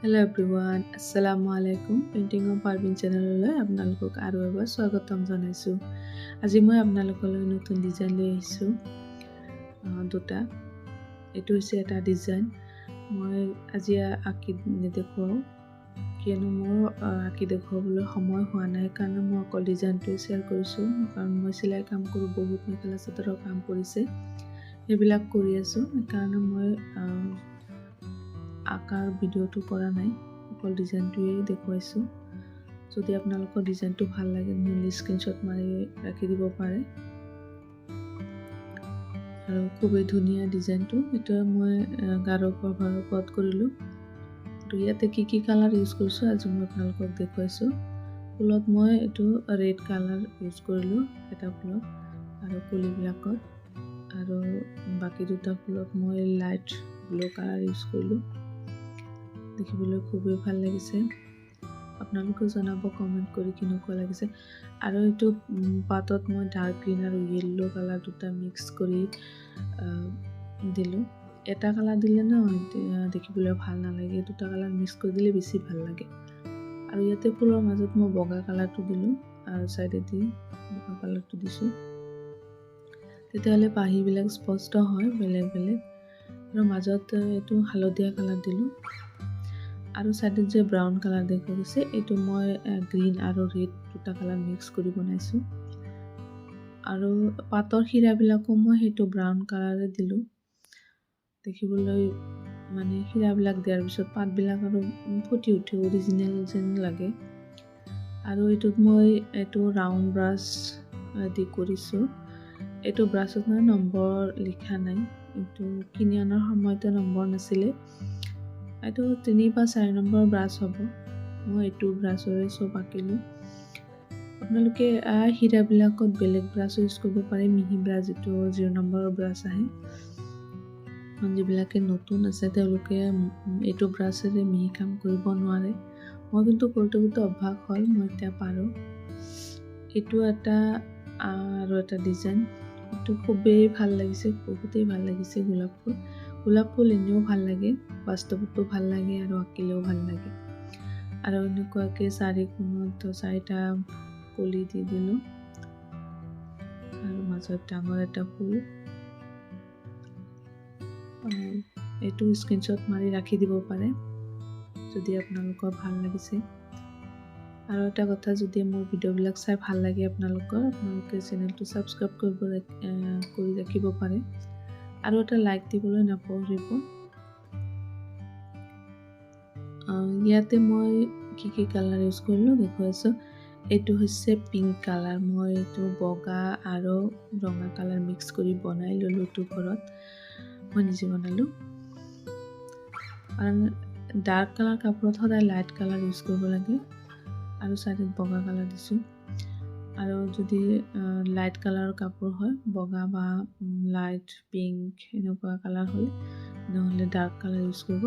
Hello' everyone, আসসালামু আলাইকুম। Painting of Parveen চেনেললৈ আপোনালোকক আৰু এবাৰ স্বাগতম জনাইছোঁ। আজি মই আপোনালোকলৈ নতুন ডিজাইন লৈ আহিছোঁ দুটা। এইটো হৈছে এটা ডিজাইন মই আজি আঁকি দেখুৱাওঁ, কিয়নো মোৰ আঁকি দেখুৱাবলৈ সময় হোৱা নাই কাৰণে মই অকল ডিজাইনটোৱে শ্বেয়াৰ কৰিছোঁ। কাৰণ মই চিলাই কাম কৰোঁ, বহুত মেখেলা চাদৰৰ কাম কৰিছে, সেইবিলাক কৰি আছোঁ। সেইকাৰণে মই আঁকাৰ ভিডিঅ'টো কৰা নাই, অকল ডিজাইনটোৱে দেখুৱাইছোঁ। যদি আপোনালোকৰ ডিজাইনটো ভাল লাগে মোলৈ স্ক্ৰীনশ্বট মাৰি ৰাখি দিব পাৰে। আৰু খুবেই ধুনীয়া ডিজাইনটো। এইটো মই গাঢ় কভাৰৰ ওপৰত কৰিলোঁ। তো ইয়াতে কি কালাৰ ইউজ কৰিছোঁ আজি মই আপোনালোকক দেখুৱাইছোঁ। ফুলত মই এইটো ৰেড কালাৰ ইউজ কৰিলোঁ এটা ফুলত আৰু কলিবিলাকত, আৰু বাকী দুটা ফুলত মই লাইট ব্লু কালাৰ ইউজ কৰিলোঁ। দেখিবলৈ খুবেই ভাল লাগিছে। আপোনালোকেও জনাব কমেণ্ট কৰি কেনেকুৱা লাগিছে। আৰু এইটো পাতত মই ডাৰ্ক গ্ৰীণ আৰু য়েল্লো কালাৰ দুটা মিক্স কৰি দিলোঁ। এটা কালাৰ দিলে ন দেখিবলৈ ভাল নালাগে, দুটা কালাৰ মিক্স কৰি দিলে বেছি ভাল লাগে। আৰু ইয়াতে ফুলৰ মাজত মই বগা কালাৰটো দিলোঁ আৰু ছাইডেদি বগা কালাৰটো দিছোঁ, তেতিয়াহ'লে পাহিবিলাক স্পষ্ট হয় বেলেগ বেলেগ। আৰু মাজত এইটো হালধীয়া কালাৰ দিলোঁ। আৰু ছাইডত যে ব্ৰাউন কালাৰ দেখা গৈছে, এইটো মই গ্ৰীণ আৰু ৰেড দুটা কালাৰ মিক্স কৰি বনাইছোঁ। আৰু পাতৰ শিৰাবিলাকো মই সেইটো ব্ৰাউন কালাৰে দিলোঁ। দেখিবলৈ মানে শিৰাবিলাক দিয়াৰ পিছত পাতবিলাক আৰু ফুটি উঠে, অৰিজিনেল যেন লাগে। আৰু এইটোত মই এইটো ৰাউণ্ড ব্ৰাছ দি কৰিছোঁ। এইটো ব্ৰাছত মই নম্বৰ লিখা নাই, এইটো কিনি অনাৰ সময়তে নম্বৰ নাছিলে। এইটো 3 বা 4 নম্বৰ ব্ৰাছ হ'ব। মই এইটো ব্ৰাছৰে চব আঁকিলোঁ। আপোনালোকে শিৰাবিলাকত বেলেগ ব্ৰাছ ইউজ কৰিব পাৰে, মিহি ব্ৰাছ, যিটো 0 নম্বৰৰ ব্ৰাছ আহে। যিবিলাকে নতুন আছে তেওঁলোকে এইটো ব্ৰাছেৰে মিহি কাম কৰিব নোৱাৰে। মই কিন্তু কৰোঁতে অভ্যাস হ'ল, মই এতিয়া পাৰোঁ। এইটো এটা আৰু এটা ডিজাইন, এইটো খুবেই ভাল লাগিছে, বহুতেই ভাল লাগিছে। গোলাপ ফুল এনেও ভাল লাগে, বাস্তৱতো ভাল লাগে আৰু আঁকিলেও ভাল লাগে। আৰু এনেকুৱাকৈ 4 কোণত 4টা কলি দি দিলোঁ আৰু মাজত ডাঙৰ এটা ফুল। এইটো স্ক্ৰীনশ্বট মাৰি ৰাখি দিব পাৰে যদি আপোনালোকৰ ভাল লাগিছে। আৰু এটা কথা, যদি মোৰ ভিডিঅ'বিলাক চাই ভাল লাগে আপোনালোকে চেনেলটো ছাবস্ক্ৰাইব কৰি ৰাখিব পাৰে আৰু এটা লাইক দিবলৈ নাপাহৰিব। ইয়াতে মই কি কালাৰ ইউজ কৰিলোঁ দেখুৱাইছোঁ। এইটো হৈছে পিংক কালাৰ। মই এইটো বগা আৰু ৰঙা কালাৰ মিক্স কৰি বনাই ল'লোঁ। এইটো ঘৰত মই নিজে বনালোঁ। কাৰণ ডাৰ্ক কালাৰ কাপোৰত সদায় লাইট কালাৰ ইউজ কৰিব লাগে। আৰু ছাইডত বগা কালাৰ দিছোঁ। আৰু যদি লাইট কালাৰৰ কাপোৰ হয়, বগা বা লাইট পিংক এনেকুৱা কালাৰ হ'লে, নহ'লে ডাৰ্ক কালাৰ ইউজ কৰিব।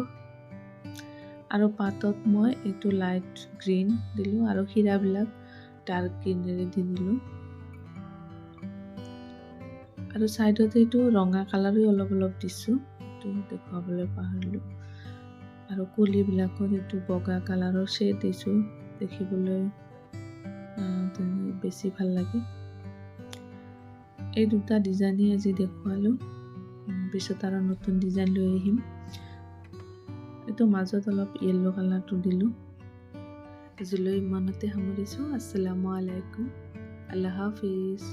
আৰু পাতত মই এইটো লাইট গ্ৰীণ দিলোঁ আৰু শিৰাবিলাক ডাৰ্ক গ্ৰীনেৰে দি দিলোঁ। আৰু ছাইডত এইটো ৰঙা কালাৰো অলপ দিছোঁ, এইটো দেখুৱাবলৈ পাহৰিলোঁ। আৰু কলিবিলাকত এইটো বগা কালাৰৰ শ্বেড দিছোঁ, দেখিবলৈ বেছি ভাল লাগে। এই দুটা ডিজাইনেই আজি দেখুৱালোঁ, পিছত আৰু নতুন ডিজাইন লৈ আহিম। এইটো মাজত অলপ য়েল্লো কালাৰটো দিলোঁ। আজিলৈ ইমানতে সামৰিছোঁ। আসসালামু আলাইকুম, আল্লাহ হাফিজ।